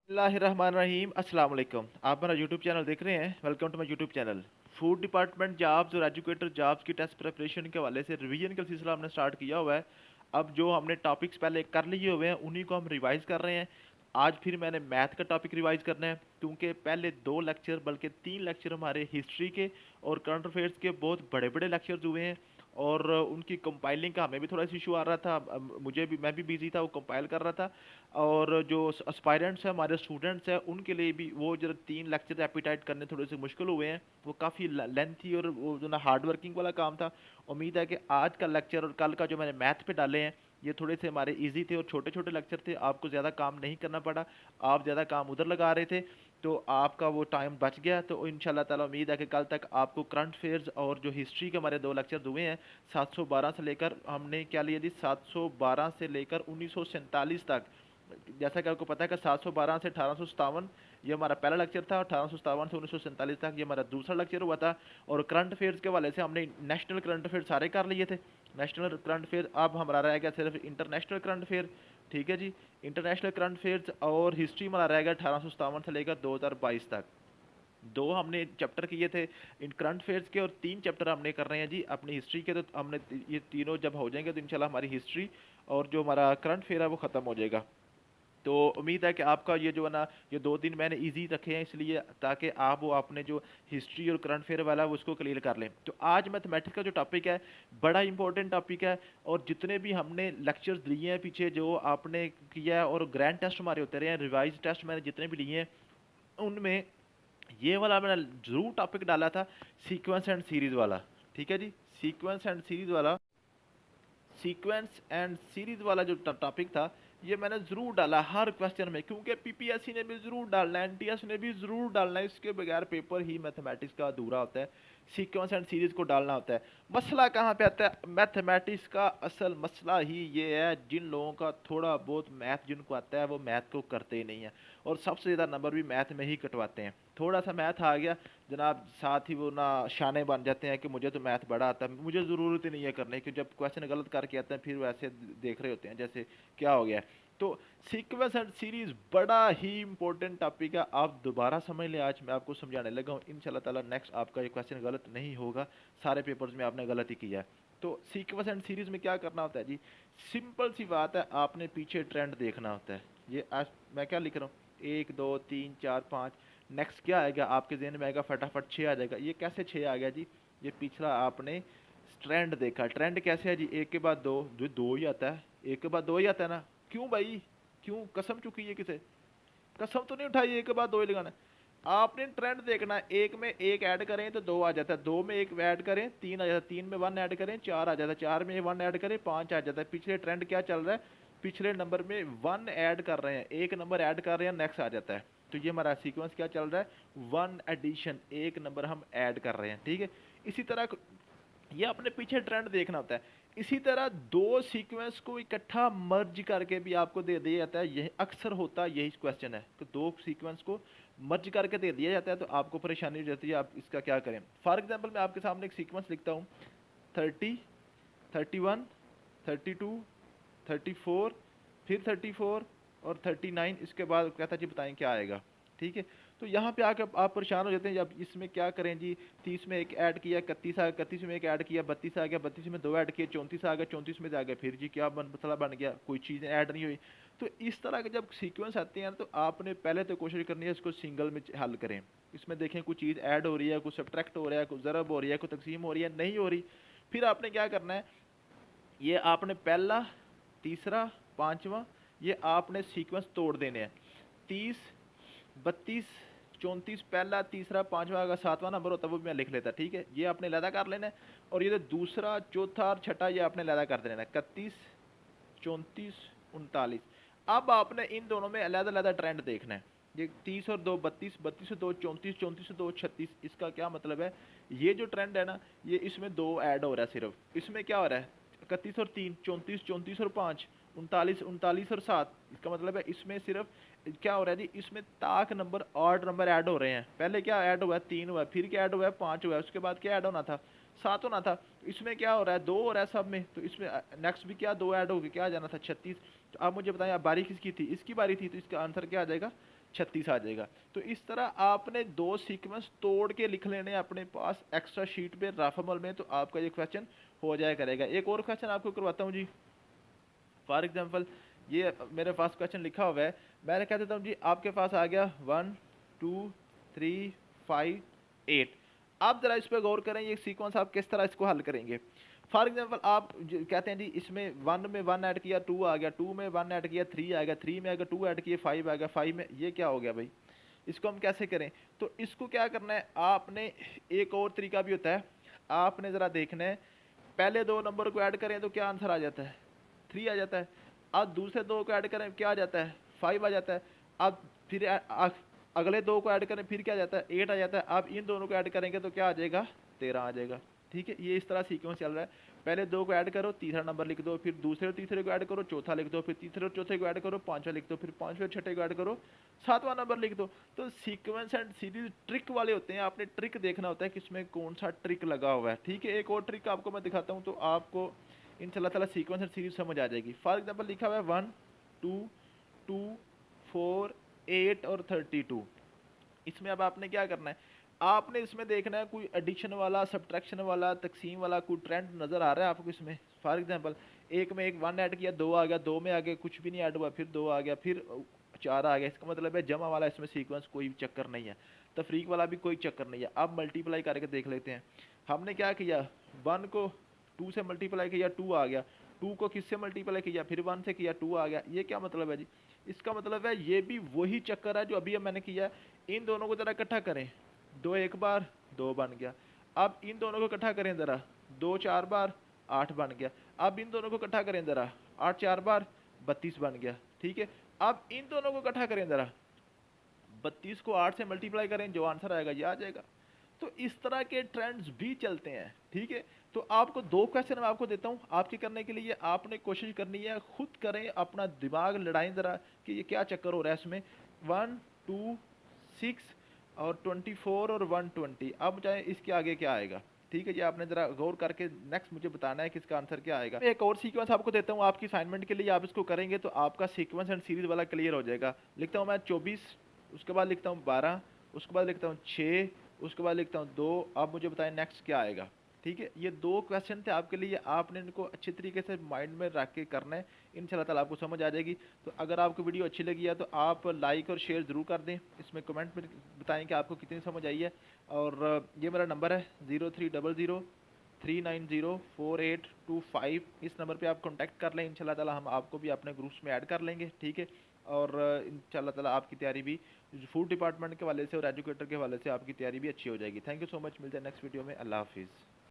बिस्मिल्लाहिर्रहमानिर्रहीम अस्सलाम वालेकुम। आप मेरा यूट्यूब चैनल देख रहे हैं। Welcome to my YouTube channel. Food department jobs और एजुकेटर जॉब्स की टेस्ट प्रिपरेशन के हवाले से रिवीजन का सिलसिला हमने स्टार्ट किया हुआ है। अब जो हमने टॉपिक्स पहले कर लिए हुए हैं उन्हीं को हम रिवाइज कर रहे हैं। आज फिर मैंने मैथ का टॉपिक रिवाइज करना है, क्योंकि पहले दो लेक्चर बल्कि तीन लेक्चर हमारे हिस्ट्री के और करंट अफेयर्स के बहुत बड़े बड़े लेक्चर्स हुए हैं। और उनकी कंपाइलिंग का हमें भी थोड़ा सा इशू आ रहा था। मुझे भी, मैं भी बिजी था, वो कंपाइल कर रहा था। और जो एस्पायरेंट्स हैं, हमारे स्टूडेंट्स हैं, उनके लिए भी वो जो तीन लेक्चर एपिटाइट करने थोड़े से मुश्किल हुए हैं। वो काफ़ी लेंथी और वो जो ना हार्ड वर्किंग वाला काम था। उम्मीद है कि आज का लेक्चर और कल का जो मैंने मैथ पे डाले हैं ये थोड़े से हमारे इजी थे और छोटे छोटे लेक्चर थे, आपको ज़्यादा काम नहीं करना पड़ा। आप ज़्यादा काम उधर लगा रहे थे, तो आपका वो टाइम बच गया। तो इंशाल्लाह ताला उम्मीद है कि कल तक आपको करंट अफेयर्स और जो हिस्ट्री के हमारे दो लेक्चर हुए हैं 712 से लेकर, हमने क्या लिया जी, 712 से लेकर 1947 तक। जैसा कि आपको पता है कि 712 से 1857 ये हमारा पहला लेक्चर था, 1857 से 1947 तक ये हमारा दूसरा लेक्चर हुआ था। और करंट अफेयर्स के हवाले से हमने नेशनल करंट अफेयर सारे कर लिए थे। नेशनल करंट अफेयर अब हमारा रह गया सिर्फ इंटरनेशनल करंट अफेयर। ठीक है जी, इंटरनेशनल करंट अफेयर्स और हिस्ट्री हमारा रह गया 1857 से लेकर 2022 तक। दो हमने चैप्टर किए थे इन करंट अफेयर्स के और तीन चैप्टर हमने कर रहे हैं जी अपनी हिस्ट्री के। तो हमने ये तीनों जब हो जाएंगे तो इंशाल्लाह हमारी हिस्ट्री और जो हमारा करंट अफेयर है वो ख़त्म हो जाएगा। तो उम्मीद है कि आपका ये जो है ना, ये 2 दिन मैंने इजी रखे हैं इसलिए ताकि आप वो अपने जो हिस्ट्री और करंट अफेयर वाला है वो उसको क्लियर कर लें। तो आज मैथमेटिक्स का जो टॉपिक है बड़ा इंपॉर्टेंट टॉपिक है। और जितने भी हमने लेक्चर्स लिए हैं पीछे जो आपने किया है और ग्रैंड टेस्ट हमारे होते रहे हैं, रिवाइज टेस्ट मैंने जितने भी लिए हैं उनमें ये वाला मैंने ज़रूर टॉपिक डाला था, सीक्वेंस एंड सीरीज़ वाला। ठीक है जी, सीक्वेंस एंड सीरीज़ वाला, सीक्वेंस एंड सीरीज वाला जो टॉपिक था ये मैंने ज़रूर डाला हर क्वेश्चन में, क्योंकि पीपीएससी ने भी ज़रूर डालना है, एनटीएस ने भी ज़रूर डालना है। इसके बगैर पेपर ही मैथमेटिक्स का अधूरा होता है। सीक्वेंस एंड सीरीज को डालना होता है। मसला कहाँ पे आता है? मैथमेटिक्स का असल मसला ही ये है, जिन लोगों का थोड़ा बहुत मैथ जिनको आता है वो मैथ को करते ही नहीं है, और सबसे ज़्यादा नंबर भी मैथ में ही कटवाते हैं। थोड़ा सा मैथ आ गया जनाब, साथ ही वो ना शाने बन जाते हैं कि मुझे तो मैथ बड़ा आता है, मुझे ज़रूरत ही नहीं है करने की। जब क्वेश्चन गलत करके आते हैं फिर वैसे देख रहे होते हैं जैसे क्या हो गया है। तो सीक्वेंस एंड सीरीज बड़ा ही इंपॉर्टेंट टॉपिक है, आप दोबारा समझ लें। आज मैं आपको समझाने लगा हूँ, इंशाल्लाह ताला नेक्स्ट आपका ये क्वेश्चन गलत नहीं होगा। सारे पेपर्स में आपने गलत ही किया है। तो सीक्वेंस एंड सीरीज में क्या करना होता है जी, सिंपल सी बात है, आपने पीछे ट्रेंड देखना होता है। ये आज मैं क्या लिख रहा हूँ, 1 2 3 4 5, नेक्स्ट क्या आएगा आपके जहन में? आएगा फटाफट 6 आ जाएगा। ये कैसे 6 आ गया जी? ये पिछला आपने ट्रेंड देखा। ट्रेंड कैसे है जी? एक के बाद दो, जो दो ही आता है, एक के बाद दो ही आता है ना। क्यों भाई, क्यों कसम चुकी है किसे? कसम तो नहीं उठाई एक के बाद दो ही लगाना है। आपने ट्रेंड देखना है, एक में एक ऐड करें तो दो आ जाता है, दो में एक ऐड करें तीन आ जाता है, तीन में वन ऐड करें चार आ जाता है, चार में वन ऐड करें पाँच आ जाता है। पिछले ट्रेंड क्या चल रहा है? पिछले नंबर में वन ऐड कर रहे हैं, एक नंबर ऐड कर रहे हैं, नेक्स्ट आ जाता है। तो ये हमारा सीक्वेंस क्या चल रहा है? वन एडिशन, एक नंबर हम ऐड कर रहे हैं। ठीक है, इसी तरह ये अपने पीछे ट्रेंड देखना होता है। इसी तरह दो सीक्वेंस को इकट्ठा मर्ज करके भी आपको दे दिया जाता है। यही अक्सर होता यही क्वेश्चन है कि दो सीक्वेंस को मर्ज करके दे दिया जाता है, तो आपको परेशानी हो जाती है आप इसका क्या करें। फॉर एग्जांपल मैं आपके सामने एक सीक्वेंस लिखता हूँ, 30, 31, 32, 34, फिर 34 और 39। इसके बाद कहता जी बताएं क्या आएगा। ठीक है, तो यहाँ पे आकर आप परेशान हो जाते हैं। अब इसमें क्या करें जी, 30 में एक ऐड किया 31 आ गया, 31 में एक ऐड किया 32 आ गया, 32 में दो ऐड किए 34 आ गया, 34 में से आ गया फिर जी क्या मसला बन गया, कोई चीज़ ऐड नहीं हुई। तो इस तरह के जब सीक्वेंस आते हैं तो आपने पहले तो कोशिश करनी है इसको सिंगल में हल करें। इसमें देखें कोई चीज़ ऐड हो रही है, कुछ सब्ट्रैक्ट हो रहा है, कुछ ज़रब हो रही है, कोई तकसीम हो रही है, नहीं हो रही। फिर आपने क्या करना है, ये आपने पहला, तीसरा, पांचवा, ये आपने सीक्वेंस तोड़ देने हैं। 30, 32, 34 पहला, तीसरा, पांचवा, अगर सातवां नंबर होता वो भी मैं लिख लेता। ठीक है, ये आपने लैदा कर लेना है। और ये दूसरा, चौथा और छठा ये आपने लैदा कर देना है, 31, 34, 39। अब आपने इन दोनों में अलग अलग ट्रेंड देखना है। ये 30 और दो 32, 32 और दो 34, 34 और दो 36। इसका क्या मतलब है? ये जो ट्रेंड है ना, ये इसमें दो ऐड हो रहा है सिर्फ। इसमें क्या हो रहा है? 31 और तीन 34, 34 और पाँच 39, 39 और सात। इसका मतलब है इसमें सिर्फ क्या हो रहा है जी, इसमें ताक नंबर ऑड नंबर ऐड हो रहे हैं। पहले क्या ऐड हुआ है? तीन हुआ है, फिर क्या ऐड हुआ है? पाँच हुआ है, उसके बाद क्या ऐड होना था? सात होना था। इसमें क्या हो रहा है? दो हो रहा है सब में। तो इसमें नेक्स्ट भी क्या दो ऐड हो गए, क्या आ जाना था? 36। तो आप मुझे बताएं, आप बारी किसकी थी? इसकी बारी थी, तो इसका आंसर क्या आ जाएगा? 36 आ जाएगा। तो इस तरह आपने 2 सीक्वेंस तोड़ के लिख लेने अपने पास एक्स्ट्रा शीट पे रफ अमल में, तो आपका ये क्वेश्चन हो जाया करेगा। एक और क्वेश्चन आपको करवाता हूँ जी। फॉर एग्जाम्पल ये मेरे पास क्वेश्चन लिखा हुआ है, मैंने कह देता हूँ जी आपके पास आ गया 1 2 3 5 8। आप जरा इस पर गौर करें, ये सीक्वेंस आप किस तरह इसको हल करेंगे। फॉर एग्जाम्पल आप कहते हैं जी इसमें 1 में 1 ऐड किया 2 आ गया, 2 में 1 ऐड किया 3 आ गया, 3 में अगर 2 ऐड किए 5 आ गया, 5 में ये क्या हो गया भाई, इसको हम कैसे करें। तो इसको क्या करना है आपने, एक और तरीका भी होता है, आपने ज़रा देखना है पहले 2 नंबर को ऐड करें तो क्या आंसर आ जाता है, 3 आ जाता है। अब दूसरे 2 को ऐड करें क्या आ जाता है, 5 आ जाता है। अब फिर अगले 2 को ऐड करें फिर क्या आ जाता है, 8 आ जाता है। अब इन दोनों को ऐड करेंगे तो क्या आ जाएगा, 13 आ जाएगा। ठीक है, ये इस तरह सीक्वेंस चल रहा है। पहले 2 को ऐड करो, तीसरा नंबर लिख दो, फिर दूसरे और तीसरे को ऐड करो, चौथा लिख दो, फिर तीसरे और चौथे को ऐड करो, पांचवा लिख दो, फिर पांचवे और छठे को ऐड करो, सातवां नंबर लिख दो। तो सीक्वेंस एंड सीरीज ट्रिक वाले होते हैं, आपने ट्रिक देखना होता है कि इसमें कौन सा ट्रिक लगा हुआ है। ठीक है, एक और ट्रिक आपको मैं दिखाता हूँ तो आपको इंशाल्लाह ताला सीक्वेंस एंड सीरीज समझ आ जाएगी। फॉर एग्जाम्पल लिखा हुआ है 1 2 2 4 8 और 32। इसमें अब आपने क्या करना है, आपने इसमें देखना है कोई एडिशन वाला, सब्ट्रैक्शन वाला, तकसीम वाला कोई ट्रेंड नज़र आ रहा है आपको इसमें। फॉर एग्जांपल एक में एक 1 ऐड किया 2 आ गया, 2 में आगे कुछ भी नहीं ऐड हुआ, फिर 2 आ गया, फिर 4 आ गया। इसका मतलब है जमा वाला इसमें सीक्वेंस कोई चक्कर नहीं है, तफरीक वाला भी कोई चक्कर नहीं है। अब मल्टीप्लाई करके देख लेते हैं। हमने क्या किया, 1 को 2 से मल्टीप्लाई किया 2 आ गया, 2 को किससे मल्टीप्लाई किया, फिर 1 से किया 2 आ गया। ये क्या मतलब है जी, इसका मतलब है ये भी वही चक्कर है जो अभी मैंने किया। इन दोनों को ज़रा इकट्ठा करें, 2 एक बार 2 बन गया। अब इन दोनों को इकट्ठा करें ज़रा, 2 4 बार 8 बन गया। अब इन दोनों को इकट्ठा करें ज़रा, 8 4 बार 32 बन गया। ठीक है, अब इन दोनों को इकट्ठा करें ज़रा, 32 को 8 से मल्टीप्लाई करें, जो आंसर आएगा ये आ जाएगा। तो इस तरह के ट्रेंड्स भी चलते हैं। ठीक है, तो आपको 2 क्वेश्चन मैं आपको देता हूँ, आपके करने के लिए आपने कोशिश करनी है, खुद करें, अपना दिमाग लड़ाएं ज़रा कि ये क्या चक्कर हो रहा है इसमें। 1 2 6 और 24 और 120। अब चाहे इसके आगे क्या आएगा। ठीक है जी, आपने ज़रा गौर करके नेक्स्ट मुझे बताना है कि इसका आंसर क्या आएगा। मैं एक और सीक्वेंस आपको देता हूँ आपकी असाइनमेंट के लिए, आप इसको करेंगे तो आपका सीक्वेंस एंड सीरीज वाला क्लियर हो जाएगा। लिखता हूँ मैं 24, उसके बाद लिखता हूँ 12, उसके बाद लिखता हूँ 6, उसके बाद लिखता हूँ 2। अब मुझे बताएं नेक्स्ट क्या आएगा। ठीक है, ये 2 क्वेश्चन थे आपके लिए, आपने इनको अच्छे तरीके से माइंड में रख के करना है, इंशाल्लाह ताला आपको समझ आ जाएगी। तो अगर आपको वीडियो अच्छी लगी है तो आप लाइक और शेयर ज़रूर कर दें, इसमें कमेंट में बताएं कि आपको कितनी समझ आई है। और ये मेरा नंबर है 0300 390 4825। इस नंबर पे आप कांटेक्ट कर लें, इंशाल्लाह ताला हम आपको भी अपने ग्रुप्स में ऐड कर लेंगे। ठीक है, और इंशाल्लाह ताला आपकी तैयारी भी फूड डिपार्टमेंट के हवाले से और एजुकेटर के हवाले से आपकी तैयारी भी अच्छी हो जाएगी। थैंक यू सो मच, मिलते हैं नेक्स्ट वीडियो में। अल्लाह हाफिज़।